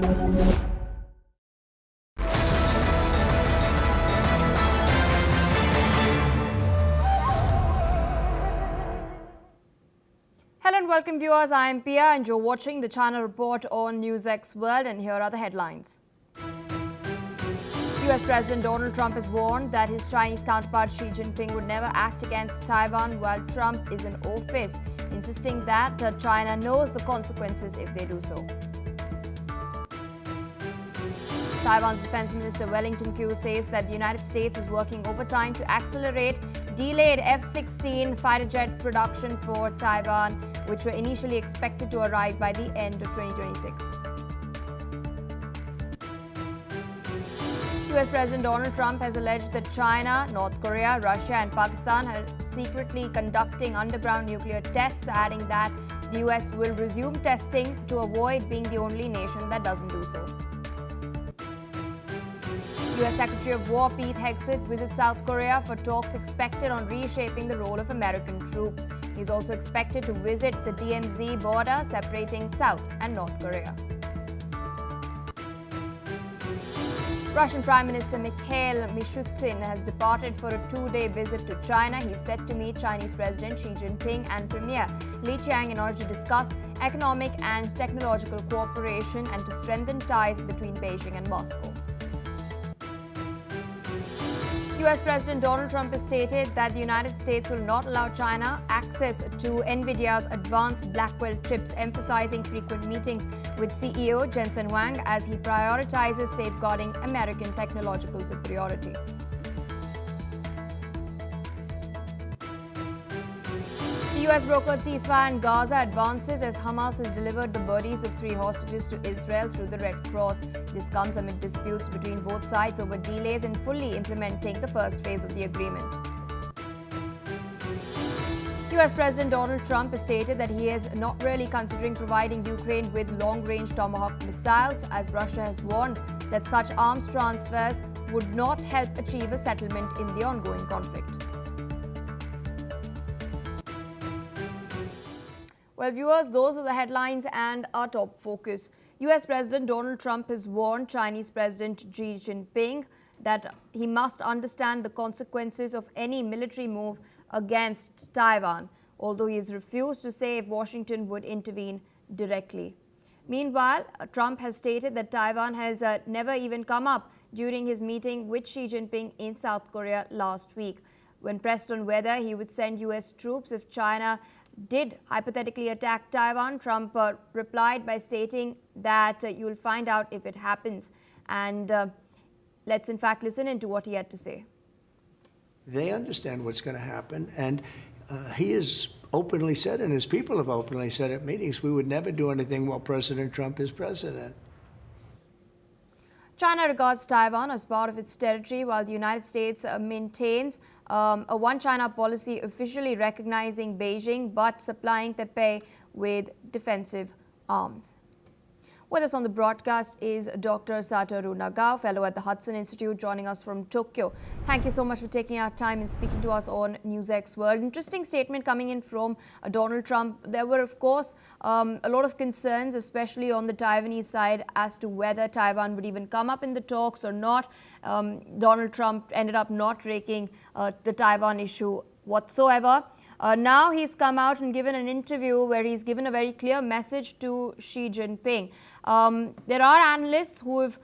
Hello and welcome viewers, I am Pia and you're watching the channel report on NewsX World, and here are the headlines. US President Donald Trump has warned that his Chinese counterpart Xi Jinping would never act against Taiwan while Trump is in office, insisting that China knows the consequences if they do so. Taiwan's Defense Minister Wellington Kyu says that the United States is working overtime to accelerate delayed F-16 fighter jet production for Taiwan, which were initially expected to arrive by the end of 2026. US President Donald Trump has alleged that China, North Korea, Russia and Pakistan are secretly conducting underground nuclear tests, adding that the US will resume testing to avoid being the only nation that doesn't do so. US Secretary of War Pete Hegseth visits South Korea for talks expected on reshaping the role of American troops. He is also expected to visit the DMZ border separating South and North Korea. Russian Prime Minister Mikhail Mishustin has departed for a two-day visit to China. He is set to meet Chinese President Xi Jinping and Premier Li Qiang in order to discuss economic and technological cooperation and to strengthen ties between Beijing and Moscow. US President Donald Trump has stated that the United States will not allow China access to NVIDIA's advanced Blackwell chips, emphasizing frequent meetings with CEO Jensen Huang as he prioritizes safeguarding American technological superiority. The US-brokered ceasefire in Gaza advances as Hamas has delivered the bodies of 3 hostages to Israel through the Red Cross. This comes amid disputes between both sides over delays in fully implementing the first phase of the agreement. US President Donald Trump has stated that he is not really considering providing Ukraine with long-range Tomahawk missiles, as Russia has warned that such arms transfers would not help achieve a settlement in the ongoing conflict. Well, viewers, those are the headlines and our top focus. US President Donald Trump has warned Chinese President Xi Jinping that he must understand the consequences of any military move against Taiwan, although he has refused to say if Washington would intervene directly. Meanwhile, Trump has stated that Taiwan has never even come up during his meeting with Xi Jinping in South Korea last week. When pressed on whether he would send US troops if China did hypothetically attack Taiwan, Trump replied by stating that you'll find out if it happens. And let's in fact listen into what he had to say. They understand what's going to happen, and he has openly said, and his people have openly said at meetings, we would never do anything while President Trump is president. China regards Taiwan as part of its territory, while the United States maintains a one-China policy, officially recognizing Beijing but supplying Taipei with defensive arms. With us on the broadcast is Dr. Satoru Nagao, fellow at the Hudson Institute, joining us from Tokyo. Thank you so much for taking our time and speaking to us on NewsX World. Interesting statement coming in from Donald Trump. There were, of course, a lot of concerns, especially on the Taiwanese side, as to whether Taiwan would even come up in the talks or not. Donald Trump ended up not raking the Taiwan issue whatsoever. Now he's come out and given an interview where he's given a very clear message to Xi Jinping. There are analysts who have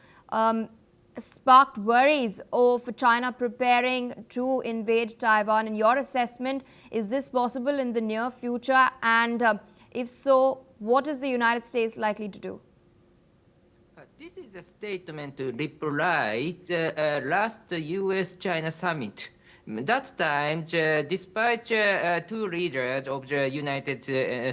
sparked worries of China preparing to invade Taiwan. In your assessment, is this possible in the near future? And if so, what is the United States likely to do? This is a statement to reply the last U.S.-China summit. That time, despite 2 leaders of the United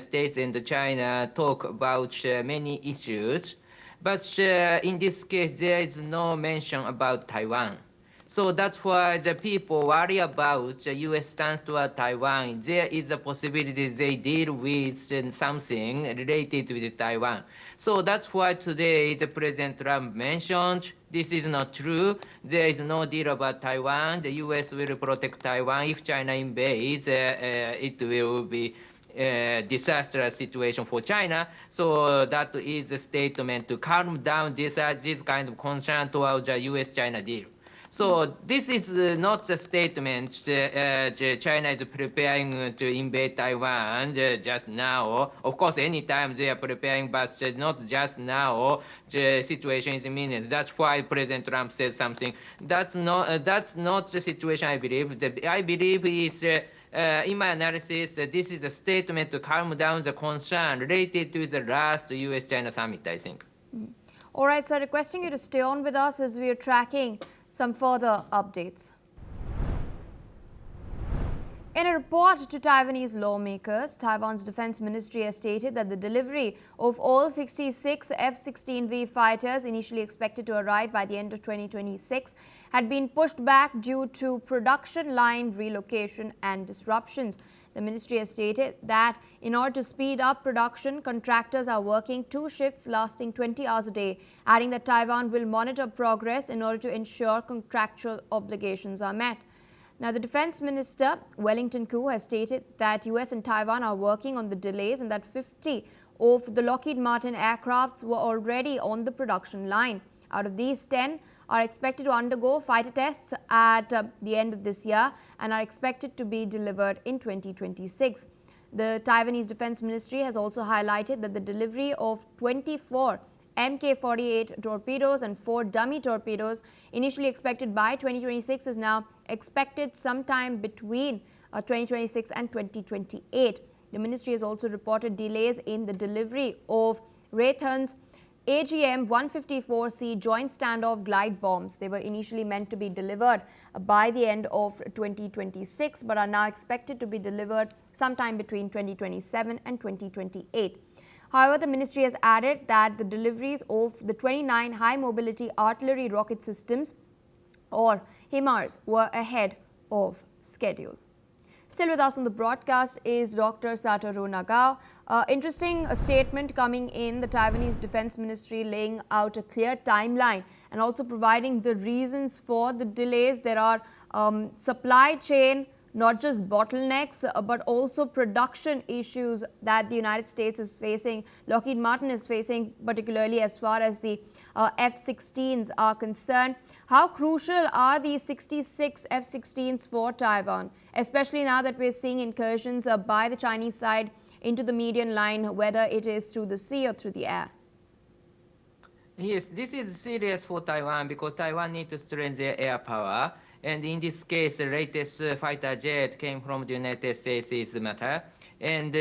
States and China talk about many issues, but in this case, there is no mention about Taiwan. So that's why the people worry about the U.S. stance toward Taiwan. There is a possibility they deal with something related with Taiwan. So that's why today the President Trump mentioned this is not true. There is no deal about Taiwan. The U.S. will protect Taiwan. If China invades, it will be disastrous situation for China. So that is a statement to calm down this kind of concern towards the U.S.-China deal. So this is not a statement China is preparing to invade Taiwan just now. Of course, anytime they are preparing, but not just now. The situation is imminent. That's why President Trump said something. That's not the situation. I believe. I believe it's. In my analysis, this is a statement to calm down the concern related to the last U.S.-China summit, I think. All right, sir, requesting you to stay on with us as we are tracking some further updates. In a report to Taiwanese lawmakers, Taiwan's defense ministry has stated that the delivery of all 66 F-16V fighters initially expected to arrive by the end of 2026 had been pushed back due to production line relocation and disruptions. The ministry has stated that in order to speed up production, contractors are working 2 shifts lasting 20 hours a day, adding that Taiwan will monitor progress in order to ensure contractual obligations are met. Now, the Defense Minister, Wellington Koo, has stated that US and Taiwan are working on the delays and that 50 of the Lockheed Martin aircrafts were already on the production line. Out of these, 10 are expected to undergo fighter tests at the end of this year and are expected to be delivered in 2026. The Taiwanese Defense Ministry has also highlighted that the delivery of 24 Mk-48 torpedoes and 4 dummy torpedoes initially expected by 2026 is now expected sometime between 2026 and 2028. The ministry has also reported delays in the delivery of Raytheon's AGM-154C joint standoff glide bombs. They were initially meant to be delivered by the end of 2026 but are now expected to be delivered sometime between 2027 and 2028. However, the ministry has added that the deliveries of the 29 high-mobility artillery rocket systems or HIMARS were ahead of schedule. Still with us on the broadcast is Dr. Satoru Nagao. Interesting statement coming in, the Taiwanese Defense Ministry laying out a clear timeline and also providing the reasons for the delays. There are supply chain, not just bottlenecks, but also production issues that the United States is facing, Lockheed Martin is facing, particularly as far as the F-16s are concerned. How crucial are these 66 F-16s for Taiwan, especially now that we're seeing incursions by the Chinese side into the median line, whether it is through the sea or through the air? Yes, this is serious for Taiwan because Taiwan needs to strengthen their air power. And in this case, the latest fighter jet came from the United States is matter. And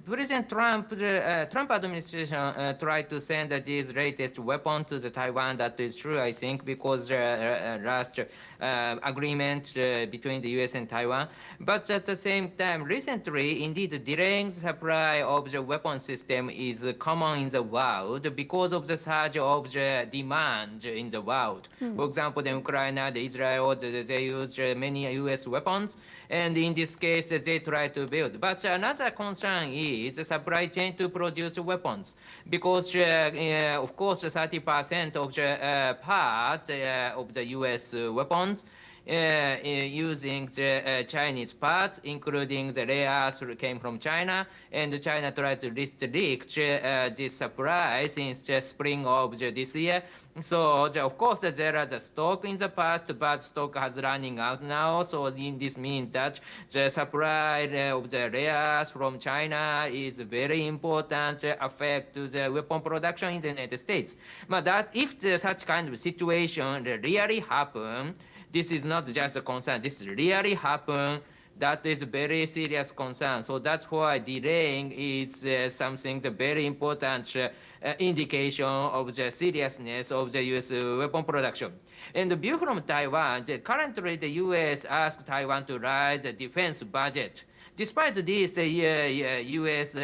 President Trump, the Trump administration tried to send these latest weapons to the Taiwan. That is true, I think, because last agreement between the U.S. and Taiwan. But at the same time, recently, indeed, delaying supply of the weapon system is common in the world because of the surge of the demand in the world. For example, the Ukraine, the Israel, they use many U.S. weapons. And in this case, they try to build. But another concern is the supply chain to produce weapons. Because, of course, 30% of the parts of the U.S. weapons using the Chinese parts, including the rare earths came from China, and China tried to restrict this supply since the spring of this year. So, of course, there are the stock in the past, but stock has running out now. So, this means that the supply of the rare earths from China is very important affect to the weapon production in the United States. But that if such kind of situation really happen, this is not just a concern. This really happen. That is a very serious concern. So that's why delaying is something very important indication of the seriousness of the U.S. weapon production. And the view from Taiwan, currently the U.S. asked Taiwan to raise the defense budget. Despite this, the U.S.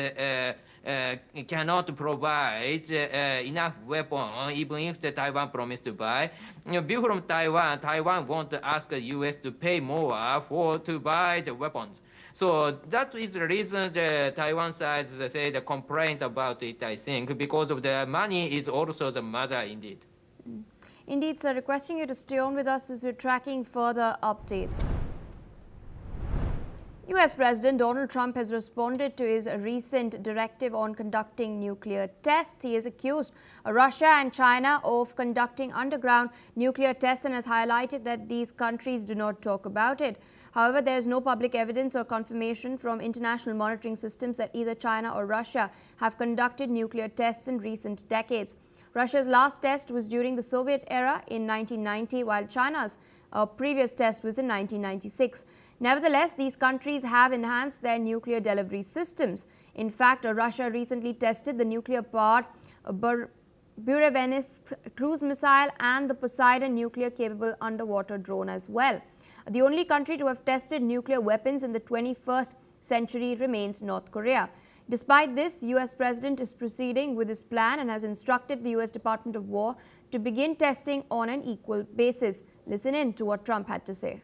cannot provide enough weapons, even if the Taiwan promised to buy. View from Taiwan, Taiwan wants to ask the U.S. to pay more to buy the weapons. So that is the reason the Taiwan side say the complaint about it, I think, because of the money is also the matter indeed. Indeed, sir. Requesting you to stay on with us as we're tracking further updates. US President Donald Trump has responded to his recent directive on conducting nuclear tests. He has accused Russia and China of conducting underground nuclear tests and has highlighted that these countries do not talk about it. However, there is no public evidence or confirmation from international monitoring systems that either China or Russia have conducted nuclear tests in recent decades. Russia's last test was during the Soviet era in 1990, while China's previous test was in 1996. Nevertheless, these countries have enhanced their nuclear delivery systems. In fact, Russia recently tested the nuclear-powered Burevestnik cruise missile and the Poseidon nuclear-capable underwater drone as well. The only country to have tested nuclear weapons in the 21st century remains North Korea. Despite this, the US President is proceeding with his plan and has instructed the US Department of War to begin testing on an equal basis. Listen in to what Trump had to say.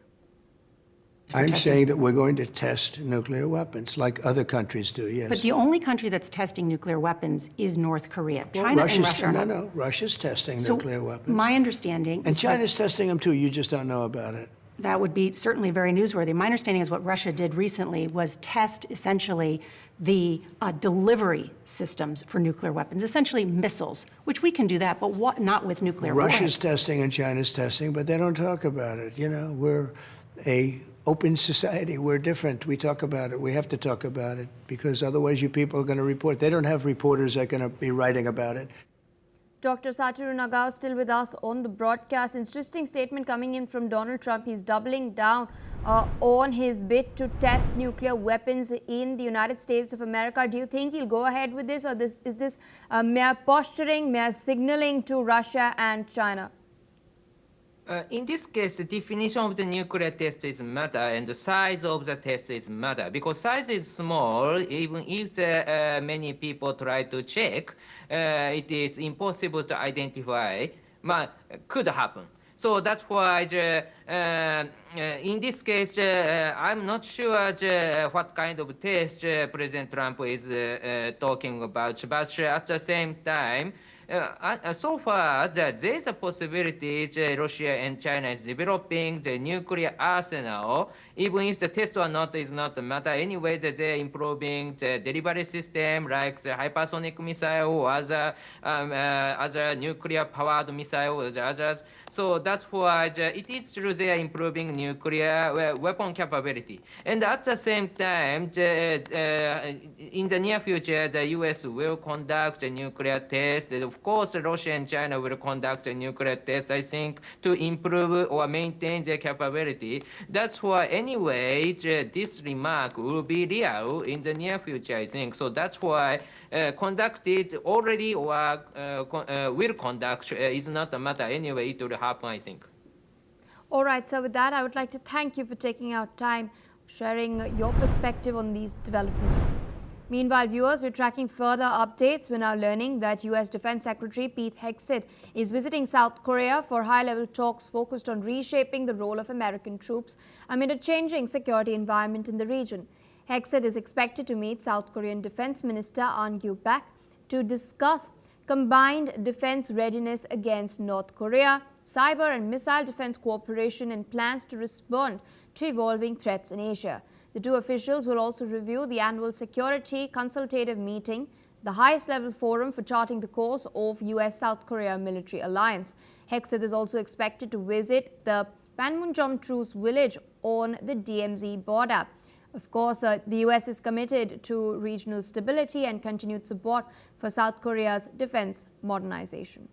I'm saying that we're going to test nuclear weapons like other countries do, yes. But the only country that's testing nuclear weapons is North Korea. China and Russia are not. No, Russia's testing nuclear weapons. My understanding and China's testing them too, you just don't know about it. That would be certainly very newsworthy. My understanding is what Russia did recently was test essentially the delivery systems for nuclear weapons, essentially missiles, which we can do that, but not with nuclear warheads. Russia's testing and China's testing, but they don't talk about it. You know, we're a open society. We're different. We talk about it. We have to talk about it because otherwise you people are going to report. They don't have reporters that are going to be writing about it. Dr. Satoru Nagao still with us on the broadcast. Interesting statement coming in from Donald Trump. He's doubling down on his bid to test nuclear weapons in the United States of America. Do you think he'll go ahead with this, or is this mere posturing, mere signaling to Russia and China? In this case, the definition of the nuclear test is matter, and the size of the test is matter. Because size is small, even if many people try to check, it is impossible to identify. But could happen. So that's why in this case, I'm not sure what kind of test President Trump is talking about. But at the same time, so far, there is a possibility Russia and China is developing the nuclear arsenal. Even if the test or not is not a matter. Anyway, they're improving the delivery system like the hypersonic missile or other nuclear-powered missile or others. So that's why it is true they are improving nuclear weapon capability. And at the same time, in the near future, the U.S. will conduct a nuclear test. Of course, Russia and China will conduct a nuclear test, I think, to improve or maintain their capability. That's why, anyway, this remark will be real in the near future, I think. So that's why conducted already or will conduct is not a matter. Anyway, it will happen, I think. All right, so with that, I would like to thank you for taking out time, sharing your perspective on these developments. Meanwhile, viewers, we're tracking further updates. We're now learning that U.S. Defense Secretary Pete Hegseth is visiting South Korea for high-level talks focused on reshaping the role of American troops amid a changing security environment in the region. Hegseth is expected to meet South Korean Defense Minister An Gyu-pak to discuss combined defense readiness against North Korea, cyber and missile defense cooperation, and plans to respond to evolving threats in Asia. The two officials will also review the annual Security Consultative Meeting, the highest-level forum for charting the course of U.S.-South Korea military alliance. Hegseth is also expected to visit the Panmunjom Truce village on the DMZ border. Of course, the U.S. is committed to regional stability and continued support for South Korea's defense modernization.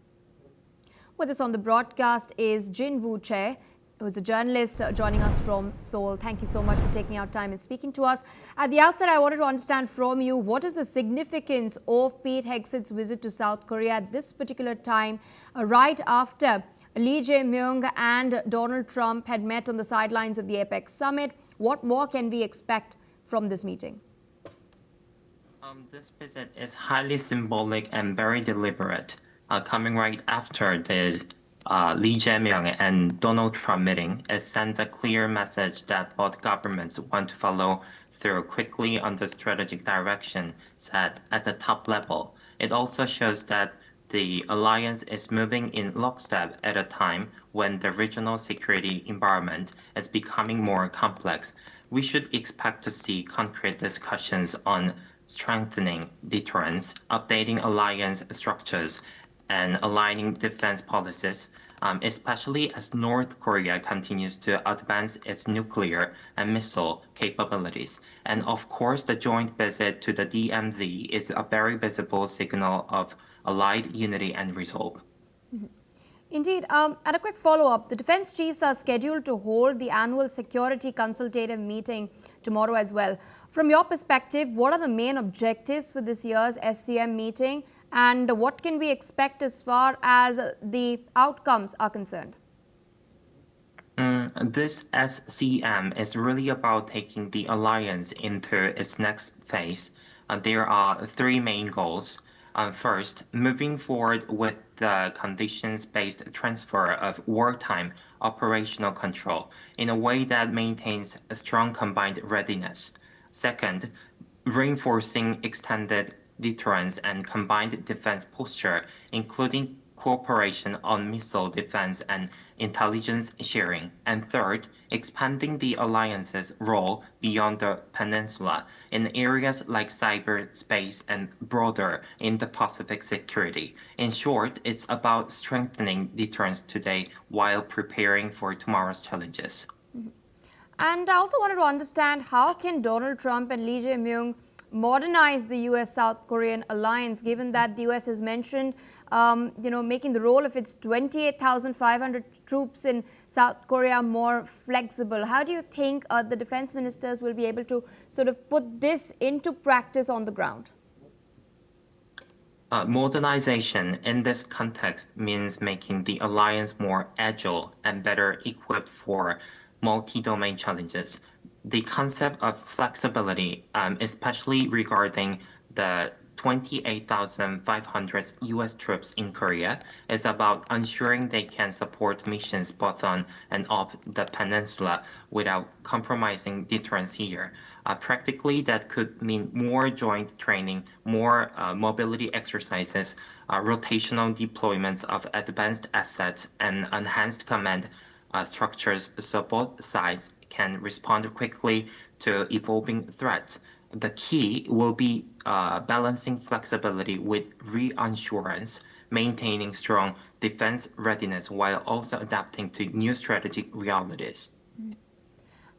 With us on the broadcast is Jin Woo Chae, who's a journalist joining us from Seoul. Thank you so much for taking out time and speaking to us. At the outset, I wanted to understand from you, what is the significance of Pete Hegseth's visit to South Korea at this particular time, right after Lee Jae-myung and Donald Trump had met on the sidelines of the APEC summit? What more can we expect from this meeting? This visit is highly symbolic and very deliberate, coming right after the Lee Jae-myung and Donald Trump meeting. It sends a clear message that both governments want to follow through quickly on the strategic direction set at the top level. It also shows that the alliance is moving in lockstep at a time when the regional security environment is becoming more complex. We should expect to see concrete discussions on strengthening deterrence, updating alliance structures, and aligning defense policies, especially as North Korea continues to advance its nuclear and missile capabilities. And of course, the joint visit to the DMZ is a very visible signal of allied unity and resolve. Indeed. And a quick follow-up, the defense chiefs are scheduled to hold the annual security consultative meeting tomorrow as well. From your perspective, what are the main objectives for this year's SCM meeting, and what can we expect as far as the outcomes are concerned? This SCM is really about taking the alliance into its next phase. There are three main goals. First, moving forward with the conditions-based transfer of wartime operational control in a way that maintains a strong combined readiness. Second, reinforcing extended deterrence and combined defense posture, including cooperation on missile defense and intelligence sharing. And third, expanding the alliance's role beyond the peninsula in areas like cyberspace and broader Indo-Pacific security. In short, it's about strengthening deterrence today while preparing for tomorrow's challenges. And I also wanted to understand, how can Donald Trump and Lee Jae-myung modernize the U.S.-South Korean alliance, given that the U.S. has mentioned making the role of its 28,500 troops in South Korea more flexible? How do you think the defense ministers will be able to sort of put this into practice on the ground? Modernization in this context means making the alliance more agile and better equipped for multi-domain challenges. The concept of flexibility, especially regarding the 28,500 U.S. troops in Korea, is about ensuring they can support missions both on and off the peninsula without compromising deterrence here. Practically, that could mean more joint training, more mobility exercises, rotational deployments of advanced assets, and enhanced command structures so both sides can respond quickly to evolving threats. The key will be balancing flexibility with reassurance, maintaining strong defense readiness while also adapting to new strategic realities.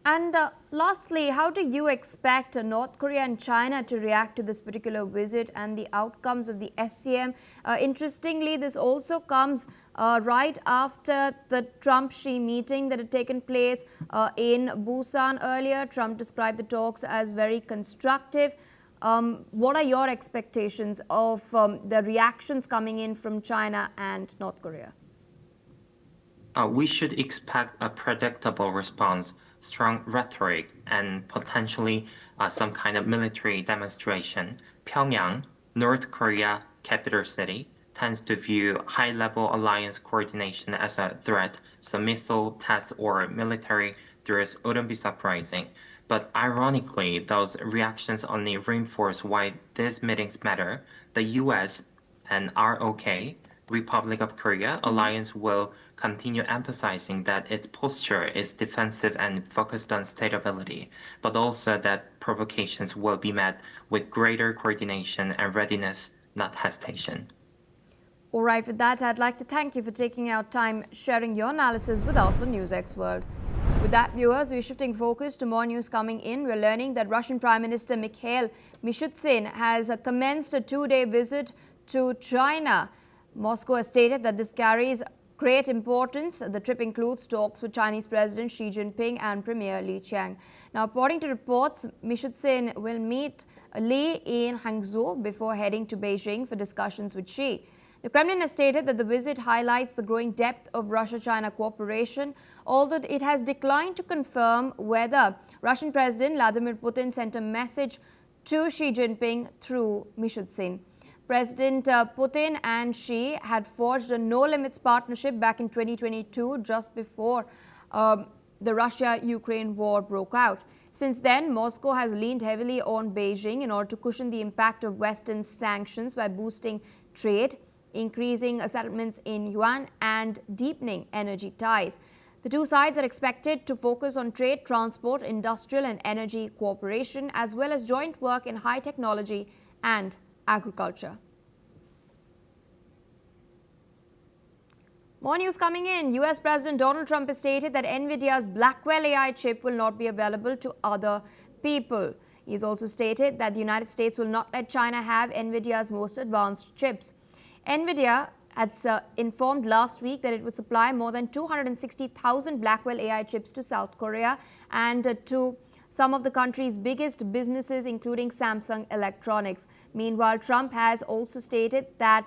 And lastly, how do you expect North Korea and China to react to this particular visit and the outcomes of the SCM? Interestingly, this also comes right after the Trump-Xi meeting that had taken place in Busan earlier. Trump described the talks as very constructive. What are your expectations of the reactions coming in from China and North Korea? We should expect a predictable response, strong rhetoric, and potentially some kind of military demonstration. Pyongyang, North Korea capital city, tends to view high-level alliance coordination as a threat, so missile tests or military drills wouldn't be surprising. But ironically, those reactions only reinforce why these meetings matter. The U.S. and ROK, Republic of Korea alliance will continue emphasizing that its posture is defensive and focused on stability, but also that provocations will be met with greater coordination and readiness, not hesitation. All right, with that, I'd like to thank you for taking out time sharing your analysis with us on NewsX World. With that, viewers, we're shifting focus to more news coming in. We're learning that Russian Prime Minister Mikhail Mishustin has commenced a two-day visit to China. Moscow has stated that this carries great importance. The trip includes talks with Chinese President Xi Jinping and Premier Li Qiang. Now, according to reports, Mishustin will meet Li in Hangzhou before heading to Beijing for discussions with Xi. The Kremlin has stated that the visit highlights the growing depth of Russia-China cooperation, although it has declined to confirm whether Russian President Vladimir Putin sent a message to Xi Jinping through Mishustin. President Putin and Xi had forged a no-limits partnership back in 2022, just before the Russia-Ukraine war broke out. Since then, Moscow has leaned heavily on Beijing in order to cushion the impact of Western sanctions by boosting trade. increasing settlements in Yuan and deepening energy ties. The two sides are expected to focus on trade, transport, industrial and energy cooperation, as well as joint work in high technology and agriculture. More news coming in. US President Donald Trump has stated that NVIDIA's Blackwell AI chip will not be available to other people. He has also stated that the United States will not let China have NVIDIA's most advanced chips. NVIDIA had informed last week that it would supply more than 260,000 Blackwell AI chips to South Korea and to some of the country's biggest businesses, including Samsung Electronics. Meanwhile, Trump has also stated that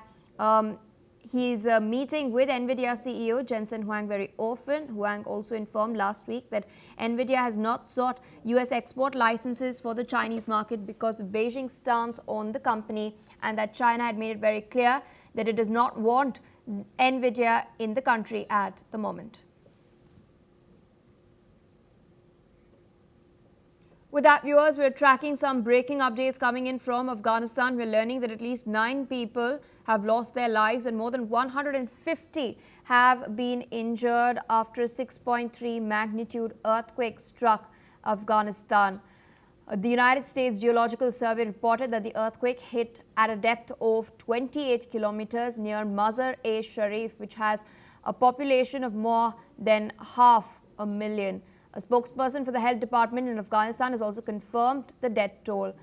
he's meeting with NVIDIA CEO Jensen Huang very often. Huang also informed last week that NVIDIA has not sought US export licenses for the Chinese market because of Beijing's stance on the company, and that China had made it very clear that it does not want NVIDIA in the country at the moment. With that, viewers, we're tracking some breaking updates coming in from Afghanistan. We're learning that at least 9 people have lost their lives and more than 150 have been injured after a 6.3 magnitude earthquake struck Afghanistan. The United States Geological Survey reported that the earthquake hit at a depth of 28 kilometers near Mazar-e-Sharif, which has a population of more than 500,000. A spokesperson for the health department in Afghanistan has also confirmed the death toll.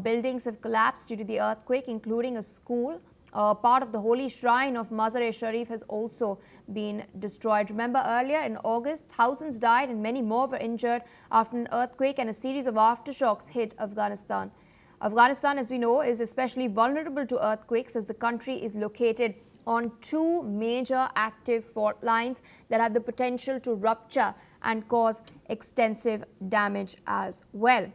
Buildings have collapsed due to the earthquake, including a school. Part of the holy shrine of Mazar-e-Sharif has also been destroyed. Remember, earlier in August, thousands died and many more were injured after an earthquake and a series of aftershocks hit Afghanistan. Afghanistan, as we know, is especially vulnerable to earthquakes as the country is located on 2 major active fault lines that have the potential to rupture and cause extensive damage as well.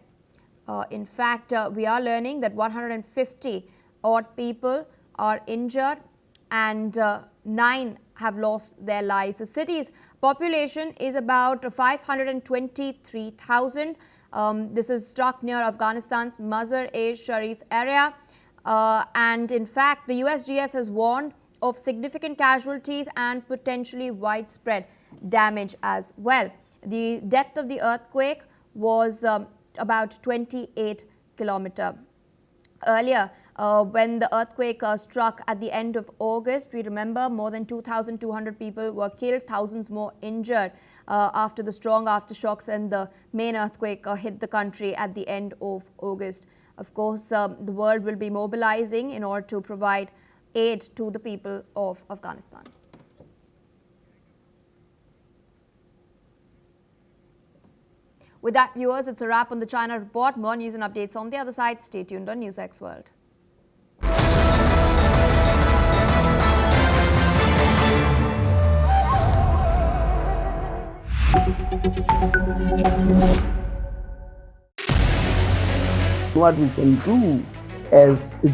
In fact, we are learning that 150 odd people are injured and 9 have lost their lives. The city's population is about 523,000. This is struck near Afghanistan's Mazar-e-Sharif area. And in fact, the USGS has warned of significant casualties and potentially widespread damage as well. The depth of the earthquake was about 28 kilometers. Earlier, when the earthquake struck at the end of August, we remember more than 2,200 people were killed, thousands more injured after the strong aftershocks and the main earthquake hit the country at the end of August. Of course, the world will be mobilizing in order to provide aid to the people of Afghanistan. With that, viewers, it's a wrap on the China Report. More news and updates on the other side. Stay tuned on NewsX World. What we can do as the